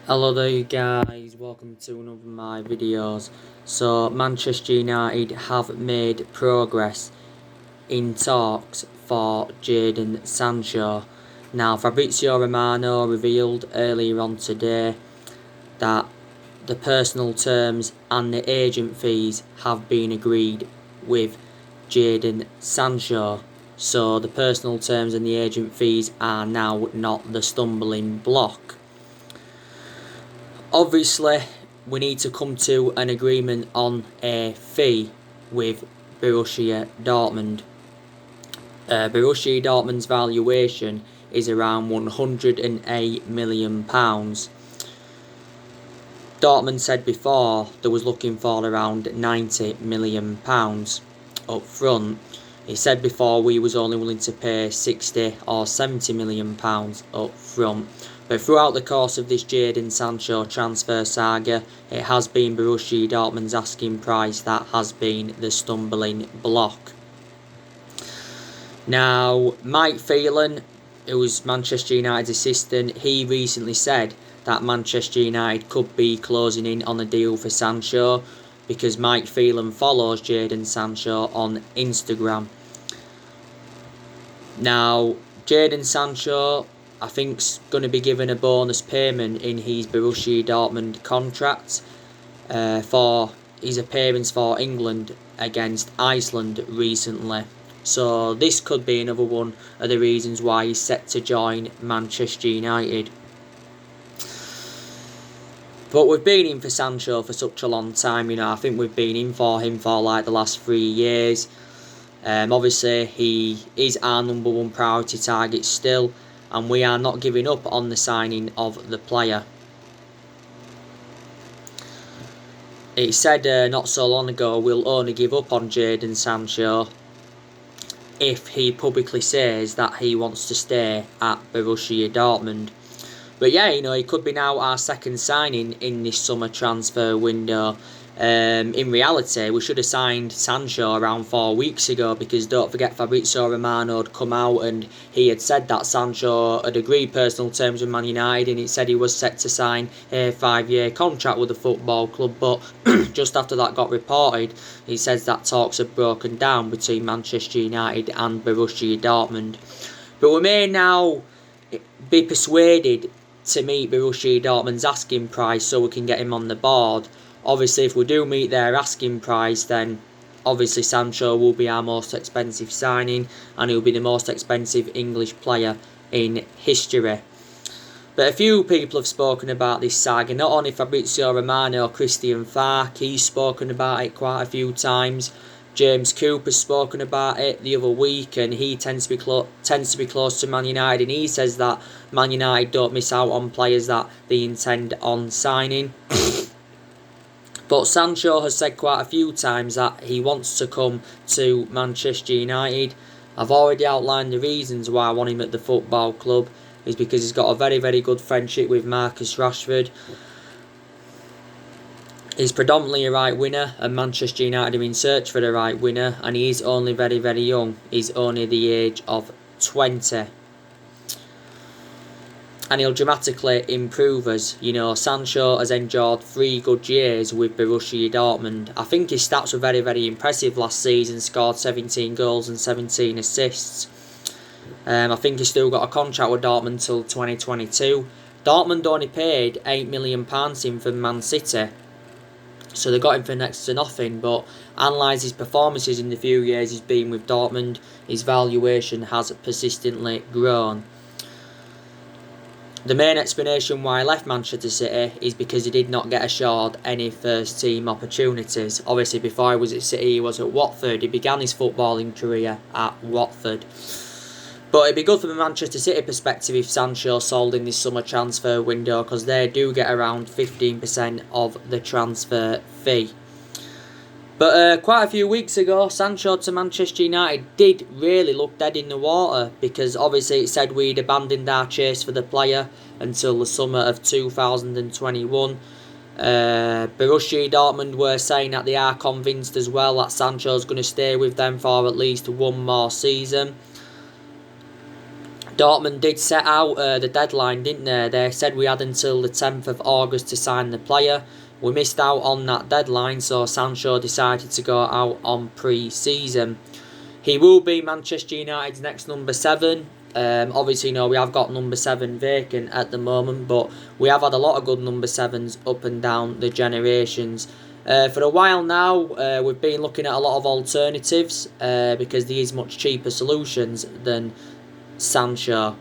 Hello there guys, welcome to another of my videos. So Manchester United have made progress in talks for Jadon Sancho. Now Fabrizio Romano revealed earlier on today that the personal terms and the agent fees have been agreed with Jadon Sancho. So the personal terms and the agent fees are now not the stumbling block. Obviously, we need to come to an agreement on a fee with Borussia Dortmund. Borussia Dortmund's valuation is around £108 million. Dortmund said before they was looking for around £90 million up front. He said before we was only willing to pay £60 or £70 million up front. But throughout the course of this Jadon Sancho transfer saga, it has been Borussia Dortmund's asking price that has been the stumbling block. Now, Mike Phelan, who was Manchester United's assistant, he recently said that Manchester United could be closing in on a deal for Sancho because Mike Phelan follows Jadon Sancho on Instagram. Now, Jadon Sancho, I think, is going to be given a bonus payment in his Borussia Dortmund contract for his appearance for England against Iceland recently. So this could be another one of the reasons why he's set to join Manchester United. But we've been in for Sancho for such a long time, I think we've been in for him for like the last 3 years. Obviously, he is our number one priority target still, and we are not giving up on the signing of the player. It said not so long ago we'll only give up on Jadon Sancho if he publicly says that he wants to stay at Borussia Dortmund. But yeah, he could be now our second signing in this summer transfer window. In reality, we should have signed Sancho around 4 weeks ago because don't forget Fabrizio Romano had come out and he had said that Sancho had agreed personal terms with Man United and it said he was set to sign a 5-year contract with the football club. But just after that got reported, he says that talks have broken down between Manchester United and Borussia Dortmund. But we may now be persuaded to meet Borussia Dortmund's asking price so we can get him on the board. Obviously, if we do meet their asking price, then obviously Sancho will be our most expensive signing and he'll be the most expensive English player in history. But a few people have spoken about this saga, not only Fabrizio Romano, Christian Farke, he's spoken about it quite a few times. James Cooper's spoken about it the other week and he tends to be close to Man United and he says that Man United don't miss out on players that they intend on signing. But Sancho has said quite a few times that he wants to come to Manchester United. I've already outlined the reasons why I want him at the football club. Is because he's got a very, very good friendship with Marcus Rashford. He's predominantly a right winger and Manchester United are in search for the right winger and he is only very, very young. He's only the age of 20. And he'll dramatically improve us. Sancho has endured 3 good years with Borussia Dortmund. I think his stats were very, very impressive last season. Scored 17 goals and 17 assists. I think he's still got a contract with Dortmund till 2022. Dortmund only paid £8 million in from Man City. So they got him for next to nothing. But analyse his performances in the few years he's been with Dortmund. His valuation has persistently grown. The main explanation why he left Manchester City is because he did not get assured any first team opportunities. Obviously before he was at City he was at Watford. He began his footballing career at Watford. But it'd be good from a Manchester City perspective if Sancho sold in this summer transfer window because they do get around 15% of the transfer fee. But quite a few weeks ago, Sancho to Manchester United did really look dead in the water because obviously it said we'd abandoned our chase for the player until the summer of 2021. Borussia Dortmund were saying that they are convinced as well that Sancho's going to stay with them for at least one more season. Dortmund did set out the deadline, didn't they? They said we had until the 10th of August to sign the player. We missed out on that deadline, so Sancho decided to go out on pre-season. He will be Manchester United's next number 7. Obviously, we have got number 7 vacant at the moment, but we have had a lot of good number 7s up and down the generations. For a while now, we've been looking at a lot of alternatives because there is much cheaper solutions than Sancho.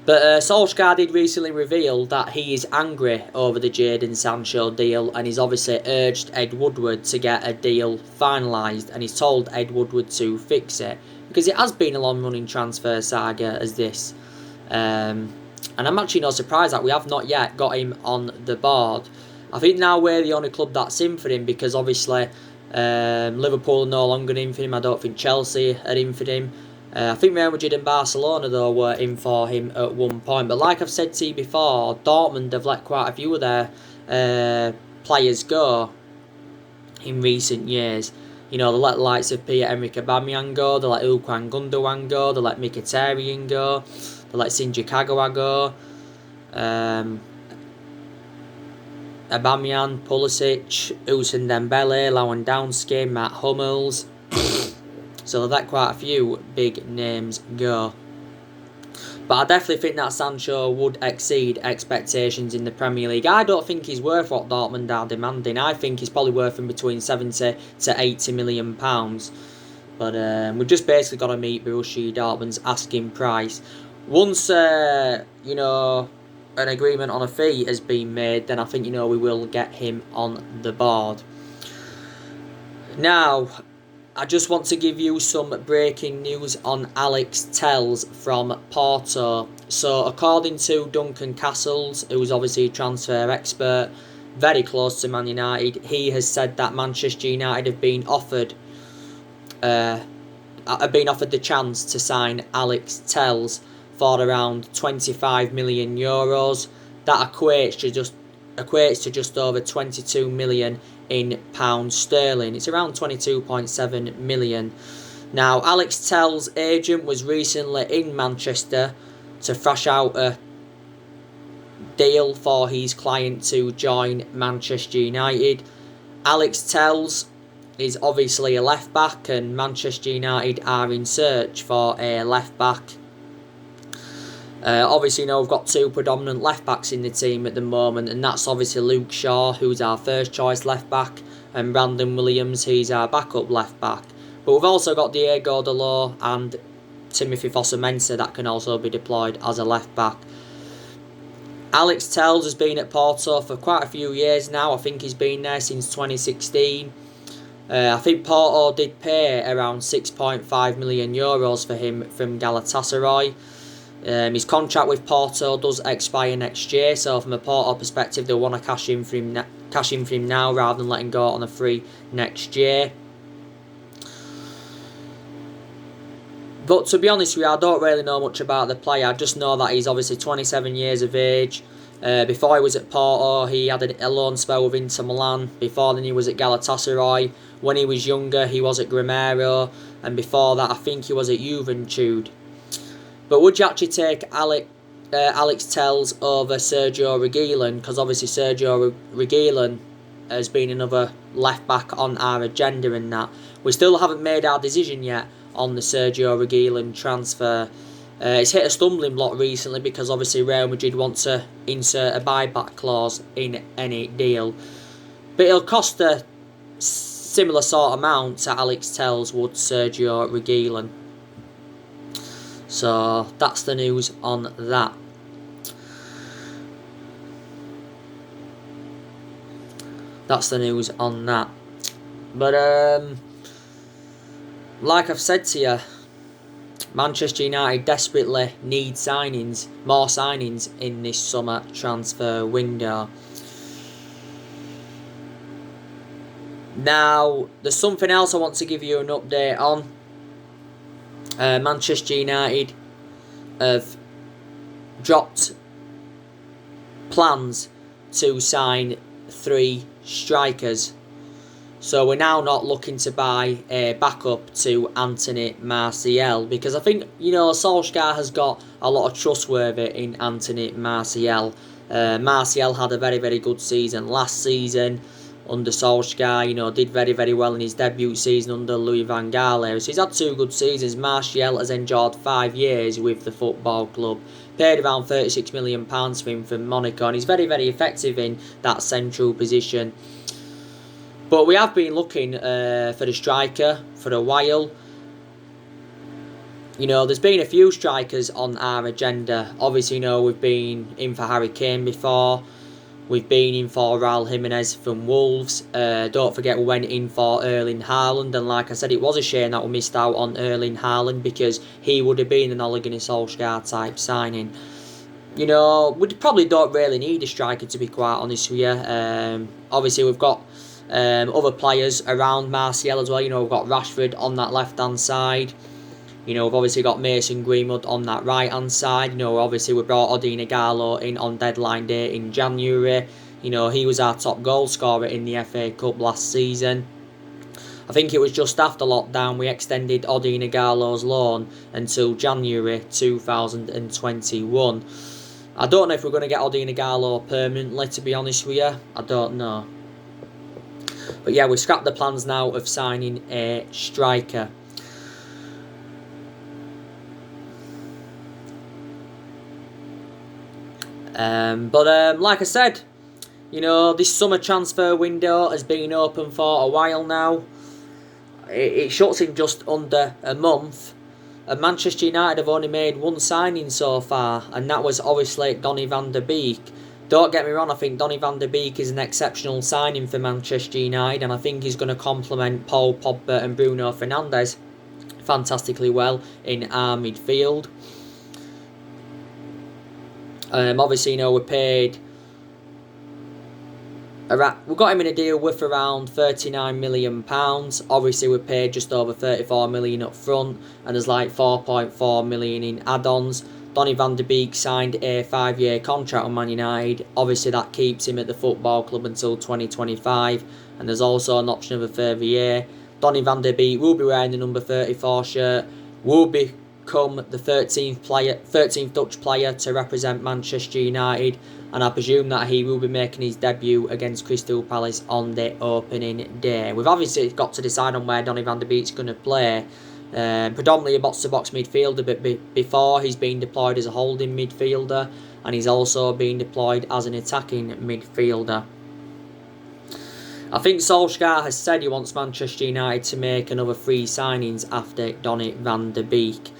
But Solskjaer did recently reveal that he is angry over the Jadon Sancho deal, and he's obviously urged Ed Woodward to get a deal finalised, and he's told Ed Woodward to fix it, because it has been a long-running transfer saga as this. And I'm actually not surprised that we have not yet got him on the board. I think now we're the only club that's in for him, because obviously Liverpool are no longer in for him. I don't think Chelsea are in for him. I think Real Madrid and Barcelona, though, were in for him at one point. But like I've said to you before, Dortmund have let quite a few of their players go in recent years. They let the likes of Pierre-Emerick Aubameyang go, they let Ilkay Gundogan go, they let Mkhitaryan go, they let Shinji Kagawa go. Aubameyang, Pulisic, Ousmane Dembele, Lewandowski, Matt Hummels. So they've let quite a few big names go. But I definitely think that Sancho would exceed expectations in the Premier League. I don't think he's worth what Dortmund are demanding. I think he's probably worth in between 70 to 80 million pounds. But we've just basically got to meet Borussia Dortmund's asking price. Once an agreement on a fee has been made, then I think we will get him on the board. Now, I just want to give you some breaking news on Alex Telles from Porto. So, according to Duncan Castles, who is obviously a transfer expert, very close to Man United, he has said that Manchester United have been offered the chance to sign Alex Telles for around 25 million euros. That equates to just over 22 million in pounds sterling. It's around 22.7 million. Now, Alex Telles' agent was recently in Manchester to thrash out a deal for his client to join Manchester United. Alex Telles is obviously a left back, and Manchester United are in search for a left back. Obviously, we've got two predominant left-backs in the team at the moment, and that's obviously Luke Shaw, who's our first-choice left-back, and Brandon Williams, who's our backup left-back. But we've also got Diego Dalot and Timothy Fosu-Mensah that can also be deployed as a left-back. Alex Telles has been at Porto for quite a few years now. I think he's been there since 2016. I think Porto did pay around 6.5 million euros for him from Galatasaray. His contract with Porto does expire next year, so from a Porto perspective, they'll want to cash in for him now rather than letting go on a free next year. But to be honest with you, I don't really know much about the player. I just know that he's obviously 27 years of age. Before he was at Porto, he had a loan spell with Inter Milan. Before then, he was at Galatasaray. When he was younger, he was at Grêmio, and before that, I think he was at Juventude. But would you actually take Alex Telles over Sergio Reguilón? Because obviously Sergio Reguilón has been another left-back on our agenda in that. We still haven't made our decision yet on the Sergio Reguilón transfer. It's hit a stumbling block recently because obviously Real Madrid want to insert a buyback clause in any deal. But it'll cost a similar sort of amount to Alex Telles would Sergio Reguilón. So that's the news on that. But like I've said to you, Manchester United desperately need more signings in this summer transfer window. Now, there's something else I want to give you an update on. Manchester United have dropped plans to sign 3 strikers. So we're now not looking to buy a backup to Anthony Martial, because I think, Solskjaer has got a lot of trustworthy in Anthony Martial. Martial had a very, very good season last season under Solskjaer, did very, very well in his debut season under Louis van Gaal. So he's had 2 good seasons. Martial has enjoyed 5 years with the football club. Paid around £36 million for him from Monaco, and he's very, very effective in that central position. But we have been looking for the striker for a while. There's been a few strikers on our agenda. Obviously, we've been in for Harry Kane before. We've been in for Raul Jimenez from Wolves. Don't forget we went in for Erling Haaland. And like I said, it was a shame that we missed out on Erling Haaland, because he would have been an Ole Gunnar Solskjaer type signing. We probably don't really need a striker, to be quite honest with you. Obviously, we've got other players around Martial as well. We've got Rashford on that left-hand side. We've obviously got Mason Greenwood on that right-hand side. Obviously we brought Odion Ighalo in on deadline day in January. He was our top goal scorer in the FA Cup last season. I think it was just after lockdown we extended Odion Ighalo's loan until January 2021. I don't know if we're going to get Odion Ighalo permanently, to be honest with you. I don't know. But yeah, we scrapped the plans now of signing a striker. But like I said, this summer transfer window has been open for a while now. It shuts in just under a month. And Manchester United have only made 1 signing so far, and that was obviously Donny van de Beek. Don't get me wrong, I think Donny van de Beek is an exceptional signing for Manchester United, and I think he's going to complement Paul Pogba and Bruno Fernandes fantastically well in our midfield. Obviously, we paid. We got him in a deal worth around £39 million. Obviously, we paid just over £34 million up front, and there's like £4.4 million in add-ons. Donny van de Beek signed a 5-year contract on Man United. Obviously, that keeps him at the football club until 2025, and there's also an option of a further year. Donny van de Beek will be wearing the number 34 shirt, will become the 13th Dutch player to represent Manchester United, and I presume that he will be making his debut against Crystal Palace on the opening day. We've obviously got to decide on where Donny van de Beek's going to play. Predominantly a box-to-box midfielder, but before he's been deployed as a holding midfielder, and he's also been deployed as an attacking midfielder. I think Solskjaer has said he wants Manchester United to make another 3 signings after Donny van de Beek.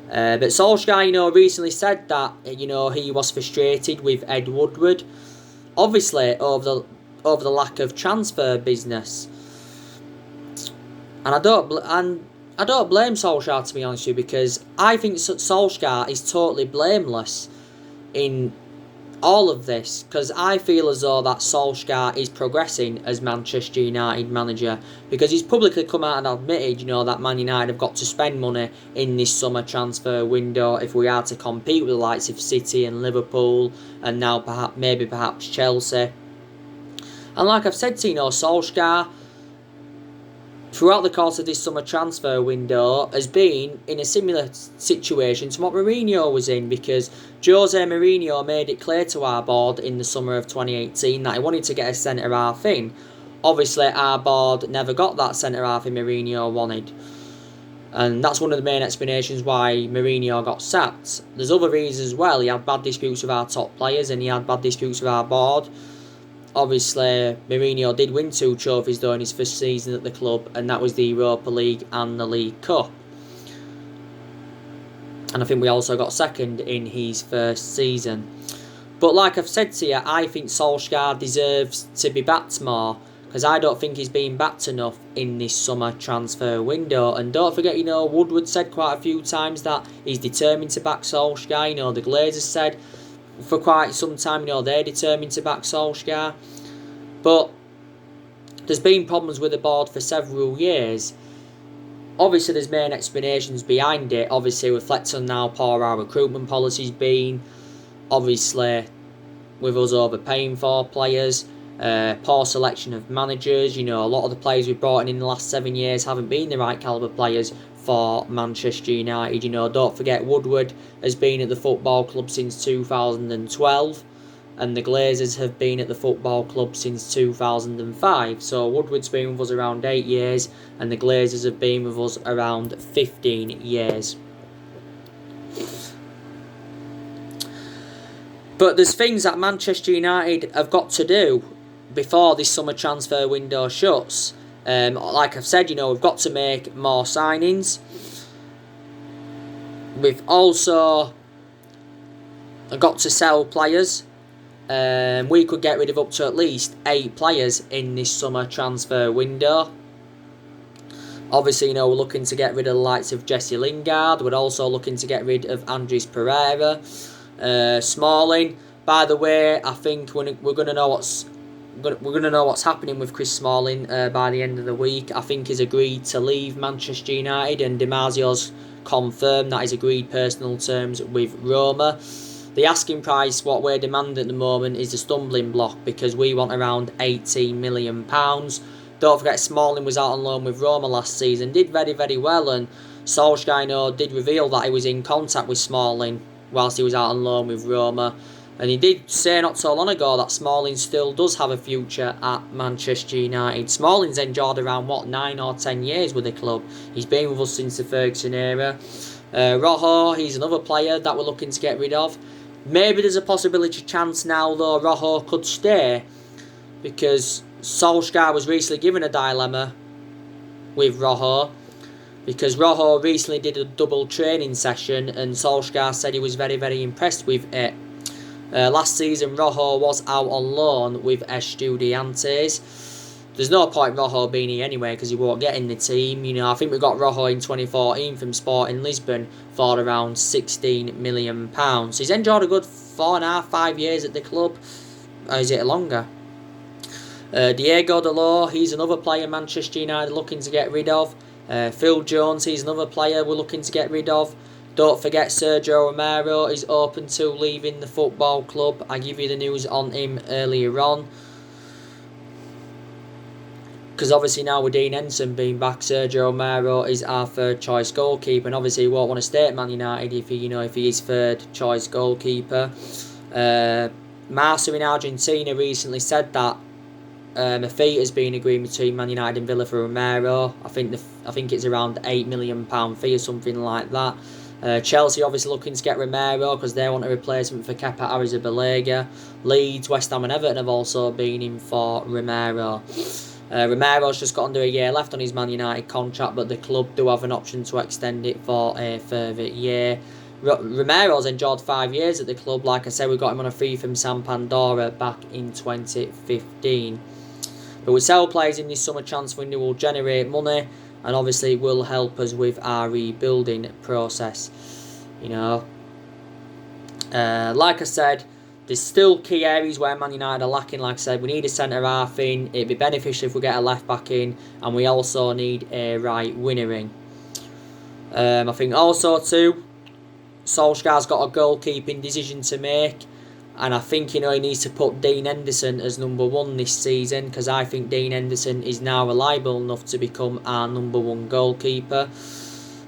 But Solskjaer, recently said that, he was frustrated with Ed Woodward, obviously over the lack of transfer business. And I don't blame Solskjaer, to be honest with you, because I think Solskjaer is totally blameless in all of this, because I feel as though that Solskjaer is progressing as Manchester United manager, because he's publicly come out and admitted, that Man United have got to spend money in this summer transfer window if we are to compete with the likes of City and Liverpool, and now perhaps Chelsea. And like I've said to Solskjaer, throughout the course of this summer transfer window, has been in a similar situation to what Mourinho was in, because Jose Mourinho made it clear to our board in the summer of 2018 that he wanted to get a centre-half in. Obviously, our board never got that centre-half in Mourinho wanted. And that's one of the main explanations why Mourinho got sacked. There's other reasons as well. He had bad disputes with our top players, and he had bad disputes with our board. Obviously, Mourinho did win 2 trophies though in his first season at the club, and that was the Europa League and the League Cup. And I think we also got second in his first season. But like I've said to you, I think Solskjaer deserves to be backed more, because I don't think he's been backed enough in this summer transfer window. And don't forget, Woodward said quite a few times that he's determined to back Solskjaer. The Glazers said for quite some time, they're determined to back Solskjaer. But there's been problems with the board for several years. Obviously, there's main explanations behind it. Obviously, reflect on how poor our recruitment policy's been. Obviously, with us overpaying for players. Poor selection of managers. You know, a lot of the players we've brought in the last 7 years haven't been the right calibre players for Manchester United. You know, don't forget Woodward has been at the football club since 2012. And the Glazers have been at the football club since 2005. So Woodward's been with us around 8 years, and the Glazers have been with us around 15 years. But there's things that Manchester United have got to do before this summer transfer window shuts. Like I've said, you know, we've got to make more signings. We've also got to sell players. We could get rid of up to at least 8 players in this summer transfer window. Obviously, you know, we're looking to get rid of the likes of Jesse Lingard. We're also looking to get rid of Andres Pereira, Smalling. By the way, I think we're going to know what's happening with Chris Smalling by the end of the week. I think he's agreed to leave Manchester United, and Demasio's confirmed that he's agreed personal terms with Roma. The asking price, what we're demanding at the moment, is a stumbling block because we want around £18 million. Don't forget, Smalling was out on loan with Roma last season, did very, very well, and Solskjaer did reveal that he was in contact with Smalling whilst he was out on loan with Roma. And he did say not so long ago that Smalling still does have a future at Manchester United. Smalling's enjoyed around, 9 or 10 years with the club. He's been with us since the Ferguson era. Rojo, he's another player that we're looking to get rid of. Maybe there's a possibility chance now, though, Rojo could stay, because Solskjaer was recently given a dilemma with Rojo, because Rojo recently did a double training session and Solskjaer said he was very, very impressed with it. Last season, Rojo was out on loan with Estudiantes. There's no point Rojo being here anyway because he won't get in the team. You know, I think we got Rojo in 2014 from Sporting Lisbon for around £16 million. He's enjoyed a good 4.5-5 years at the club. Or is it longer? Diego Dalot, he's another player Manchester United looking to get rid of. Phil Jones, he's another player we're looking to get rid of. Don't forget Sergio Romero is open to leaving the football club. I give you the news on him earlier on. Because obviously now with Dean Henderson being back, Sergio Romero is our third choice goalkeeper, and obviously he won't want to stay at Man United if he is third choice goalkeeper. Marca in Argentina recently said that a fee has been agreed between Man United and Villa for Romero. I think it's around £8 million fee or something like that. Chelsea obviously looking to get Romero because they want a replacement for Kepa Arrizabalaga. Leeds, West Ham and Everton have also been in for Romero. Romero's just got under a year left on his Man United contract, but the club do have an option to extend it for a further year. Romero's enjoyed 5 years at the club. Like I said, we got him on a fee from San Pandora back in 2015. But we sell players in this summer transfer window will generate money, and obviously it will help us with our rebuilding process. You know, like I said, there's still key areas where Man United are lacking. Like I said, we need a centre-half in. It'd be beneficial if we get a left-back in. And we also need a right winger in. I think also too, Solskjaer's got a goalkeeping decision to make. And I think, he needs to put Dean Henderson as number 1 this season. Because I think Dean Henderson is now reliable enough to become our number 1 goalkeeper.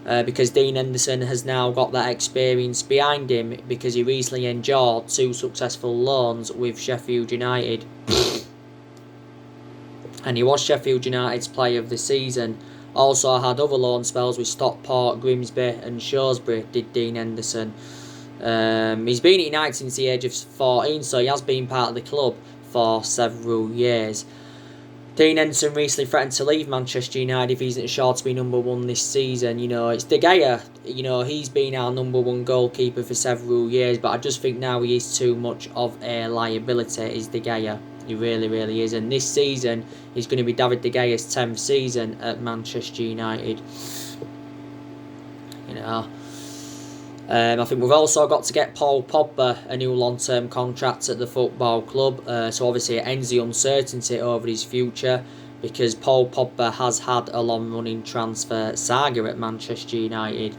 Because Dean Henderson has now got that experience behind him because he recently enjoyed 2 successful loans with Sheffield United. And he was Sheffield United's player of the season. Also had other loan spells with Stockport, Grimsby and Shrewsbury, did Dean Henderson. He's been at United since the age of 14, so he has been part of the club for several years. Dean Henderson recently threatened to leave Manchester United if he isn't sure to be number 1 this season. It's De Gea. He's been our number 1 goalkeeper for several years, but I just think now he is too much of a liability, is De Gea. He really, really is. And this season is going to be David De Gea's 10th season at Manchester United. I think we've also got to get Paul Pogba a new long-term contract at the football club. So obviously it ends the uncertainty over his future, because Paul Pogba has had a long-running transfer saga at Manchester United.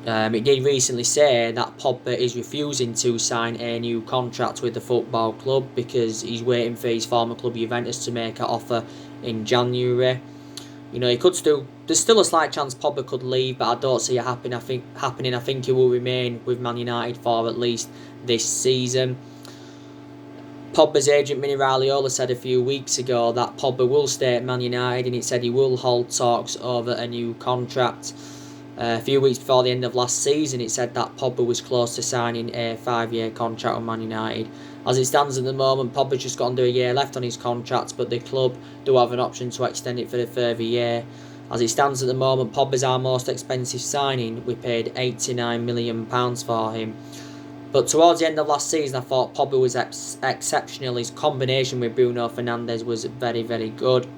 It did recently say that Pogba is refusing to sign a new contract with the football club because he's waiting for his former club Juventus to make an offer in January. He could still. There's still a slight chance Pogba could leave, but I don't see it happening. I think he will remain with Man United for at least this season. Pogba's agent Mini Raiola said a few weeks ago that Pogba will stay at Man United, and it said he will hold talks over a new contract. A few weeks before the end of last season, it said that Pogba was close to signing a 5-year contract with Man United. As it stands at the moment, Pogba's just got under a year left on his contract, but the club do have an option to extend it for a further year. As it stands at the moment, Pogba's our most expensive signing. We paid £89 million for him. But towards the end of last season, I thought Pogba was exceptional. His combination with Bruno Fernandes was very, very good.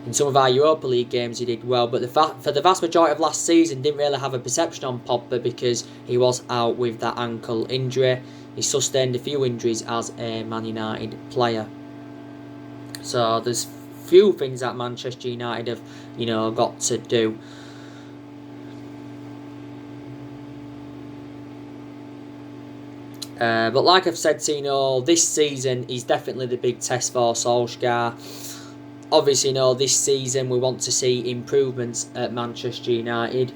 In some of our Europa League games he did well, but for the vast majority of last season didn't really have a perception on Pogba because he was out with that ankle injury. He sustained a few injuries as a Man United player. So there's few things that Manchester United have, got to do. But like I've said, this season is definitely the big test for Solskjaer. Obviously, this season we want to see improvements at Manchester United.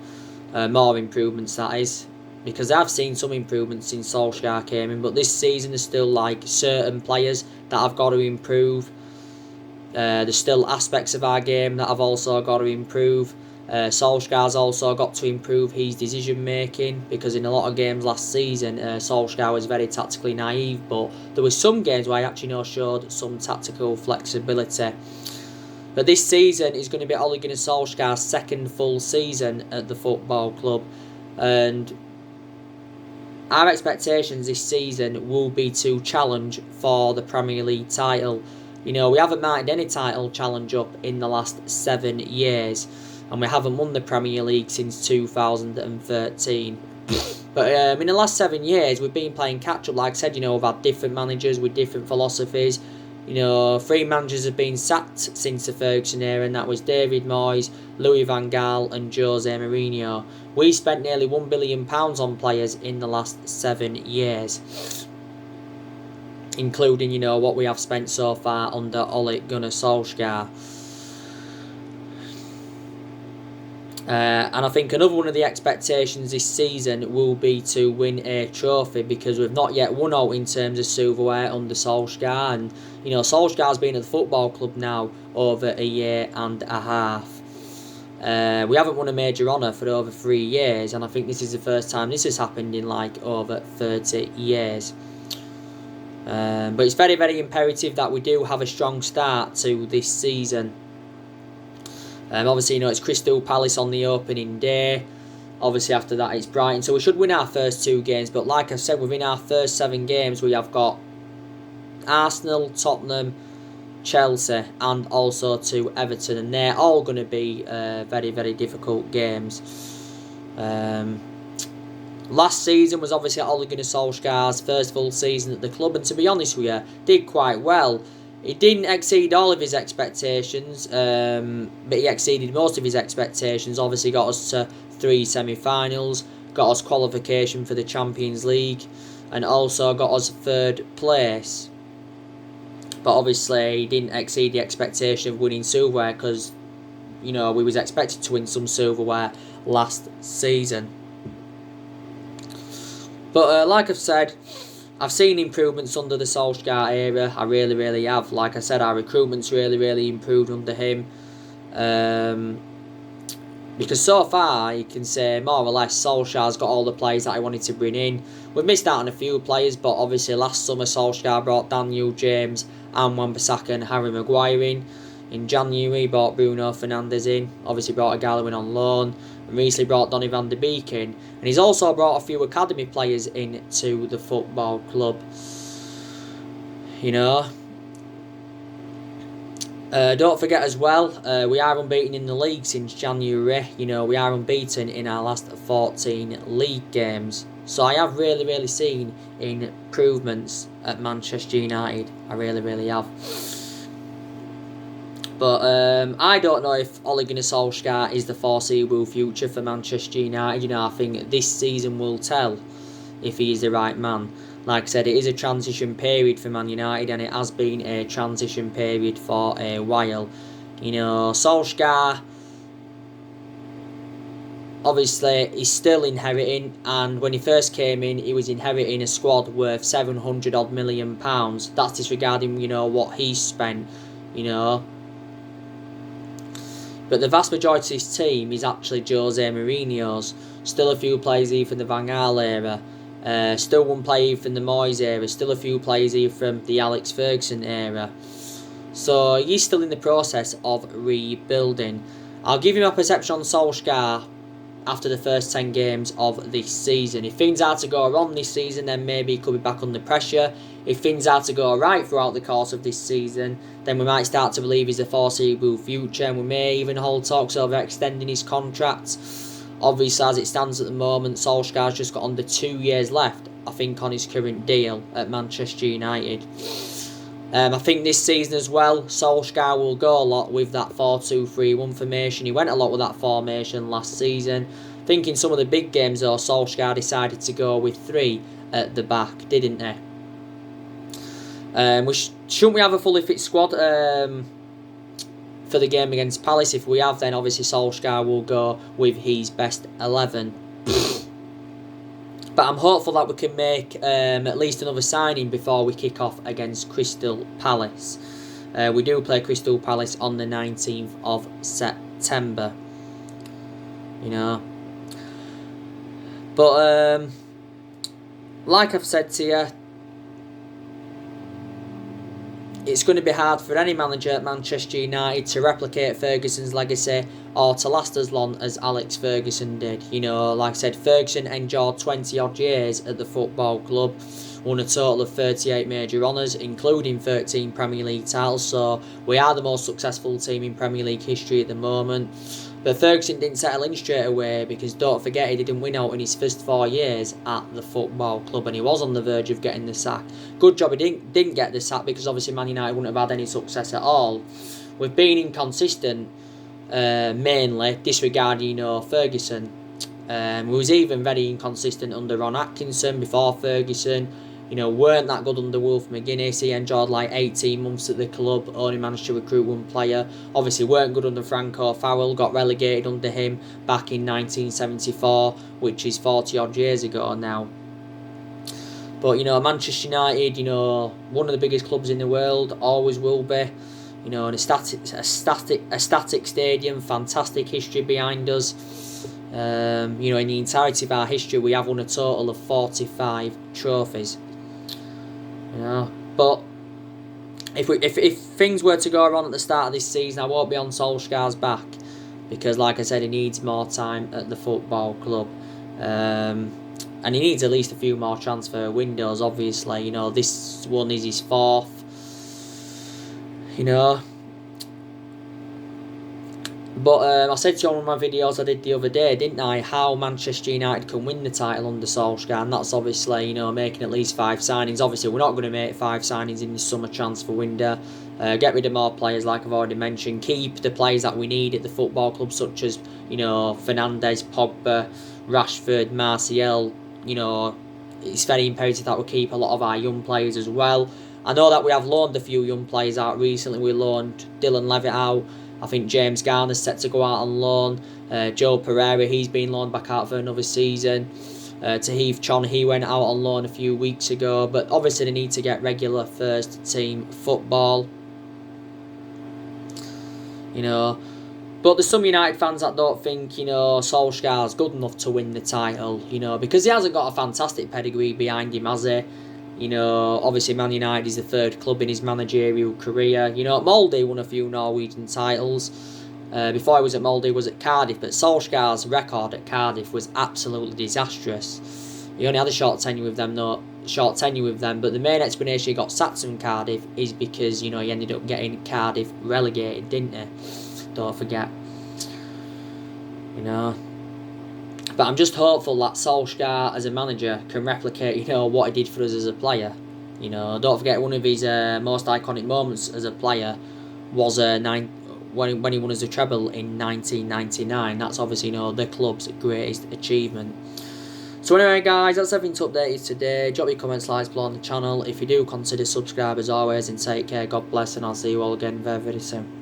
More improvements, that is. Because I've seen some improvements since Solskjaer came in. But this season there's still certain players that I've got to improve. There's still aspects of our game that I've also got to improve. Solskjaer's also got to improve his decision making, because in a lot of games last season Solskjaer was very tactically naive, but there were some games where he actually showed some tactical flexibility. But this season is going to be Ole Gunnar Solskjaer's second full season at the football club, and our expectations this season will be to challenge for the Premier League title. We haven't mounted any title challenge up in the last 7 years, and we haven't won the Premier League since 2013. But in the last 7 years, we've been playing catch-up. Like I said, we've had different managers with different philosophies. 3 managers have been sacked since the Ferguson era, and that was David Moyes, Louis van Gaal and Jose Mourinho. We spent nearly £1 billion on players in the last 7 years, including, what we have spent so far under Ole Gunnar Solskjaer. And I think another one of the expectations this season will be to win a trophy, because we've not yet won out in terms of silverware under Solskjaer, and Solskjaer's been at the football club now over a year and a half. We haven't won a major honour for over 3 years, and I think this is the first time this has happened in over 30 years. But it's very, very imperative that we do have a strong start to this season. Obviously, it's Crystal Palace on the opening day. Obviously, after that, it's Brighton. So we should win our first 2 games. But like I said, within our first 7 games, we have got Arsenal, Tottenham, Chelsea, and also to Everton. And they're all going to be very, very difficult games. Last season was obviously Ole Gunnar Solskjaer's first full season at the club. And to be honest with you, did quite well. He didn't exceed all of his expectations, but he exceeded most of his expectations. Obviously got us to 3 semi-finals, got us qualification for the Champions League, and also got us 3rd place. But obviously he didn't exceed the expectation of winning silverware, because, we was expected to win some silverware last season. But like I've said, I've seen improvements under the Solskjaer era. I really, really have. Like I said, our recruitment's really, really improved under him. Because so far, you can say more or less Solskjaer's got all the players that I wanted to bring in. We've missed out on a few players, but obviously last summer Solskjaer brought Daniel James and Wan-Bissaka and Harry Maguire in. In January, he brought Bruno Fernandes in. Obviously brought a Galloway on loan. And recently brought Donny van de Beek in. And he's also brought a few academy players in to the football club. Don't forget as well, we are unbeaten in the league since January. We are unbeaten in our last 14 league games. So I have really, really seen improvements at Manchester United. I really, really have. But I don't know if Ole Gunnar Solskjaer is the foreseeable future for Manchester United. I think this season will tell if he is the right man. Like I said, it is a transition period for Man United, and it has been a transition period for a while. Solskjaer, obviously, he's still inheriting, and when he first came in, he was inheriting a squad worth £700 million. That's disregarding, what he spent, But the vast majority of his team is actually Jose Mourinho's. Still a few players either from the Van Gaal era. Still one player from the Moyes era. Still a few players either from the Alex Ferguson era. So he's still in the process of rebuilding. I'll give you my perception on Solskjaer after the first 10 games of this season. If things are to go wrong this season, then maybe he could be back under pressure. If things are to go right throughout the course of this season, then we might start to believe he's a foreseeable future, and we may even hold talks over extending his contract. Obviously, as it stands at the moment, Solskjaer's just got under 2 years left, I think, on his current deal at Manchester United. I think this season as well, Solskjaer will go a lot with that 4-2-3-1 formation. He went a lot with that formation last season. I think in some of the big games, though, Solskjaer decided to go with 3 at the back, didn't he? Shouldn't we have a fully fit squad for the game against Palace? If we have, then obviously Solskjaer will go with his best 11. But I'm hopeful that we can make at least another signing before we kick off against Crystal Palace. We do play Crystal Palace on the 19th of September. But like I've said to you, it's going to be hard for any manager at Manchester United to replicate Ferguson's legacy or to last as long as Alex Ferguson did. Like I said, Ferguson endured 20 odd years at the football club, won a total of 38 major honours, including 13 Premier League titles, so we are the most successful team in Premier League history at the moment. But Ferguson didn't settle in straight away, because don't forget, he didn't win out in his first 4 years at the football club, and he was on the verge of getting the sack. Good job he didn't get the sack, because obviously Man United wouldn't have had any success at all. We've been inconsistent, mainly disregarding Ferguson. We was even very inconsistent under Ron Atkinson before Ferguson. Weren't that good under Wolf McGuinness. He enjoyed like 18 months at the club, only managed to recruit 1 player. Obviously weren't good under Franco Farrell, got relegated under him back in 1974, which is 40 odd years ago now. But Manchester United, one of the biggest clubs in the world, always will be. In a static stadium, fantastic history behind us. In the entirety of our history, we have won a total of 45 trophies. But if things were to go wrong at the start of this season, I won't be on Solskjaer's back, because, like I said, he needs more time at the football club, and he needs at least a few more transfer windows. Obviously, this one is his 4th. But I said to you on one of my videos I did the other day, didn't I, how Manchester United can win the title under Solskjaer, and that's obviously, making at least 5 signings. Obviously, we're not going to make 5 signings in the summer transfer window. Get rid of more players, like I've already mentioned. Keep the players that we need at the football club, such as, Fernandes, Pogba, Rashford, Martial. It's very imperative that we keep a lot of our young players as well. I know that we have loaned a few young players out recently. We loaned Dylan Levitt out. I think James Garner's set to go out on loan. Joe Pereira, he's been loaned back out for another season. Tahith Chon, he went out on loan a few weeks ago. But obviously they need to get regular first team football. But there's some United fans that don't think, Solskjaer's good enough to win the title, because he hasn't got a fantastic pedigree behind him, has he? Obviously Man United is the 3rd club in his managerial career. Molde won a few Norwegian titles. Before he was at Molde, he was at Cardiff, but Solskjaer's record at Cardiff was absolutely disastrous. He only had a short tenure with them, but the main explanation he got sacked from Cardiff is because, he ended up getting Cardiff relegated, didn't he? Don't forget. But I'm just hopeful that Solskjaer as a manager can replicate, what he did for us as a player. Don't forget, one of his most iconic moments as a player was when he won us a treble in 1999. That's obviously, you know, the club's greatest achievement. So anyway guys, that's everything to update you today. Drop your comments, likes below on the channel. If you do, consider subscribe as always, and take care, God bless, and I'll see you all again very, very soon.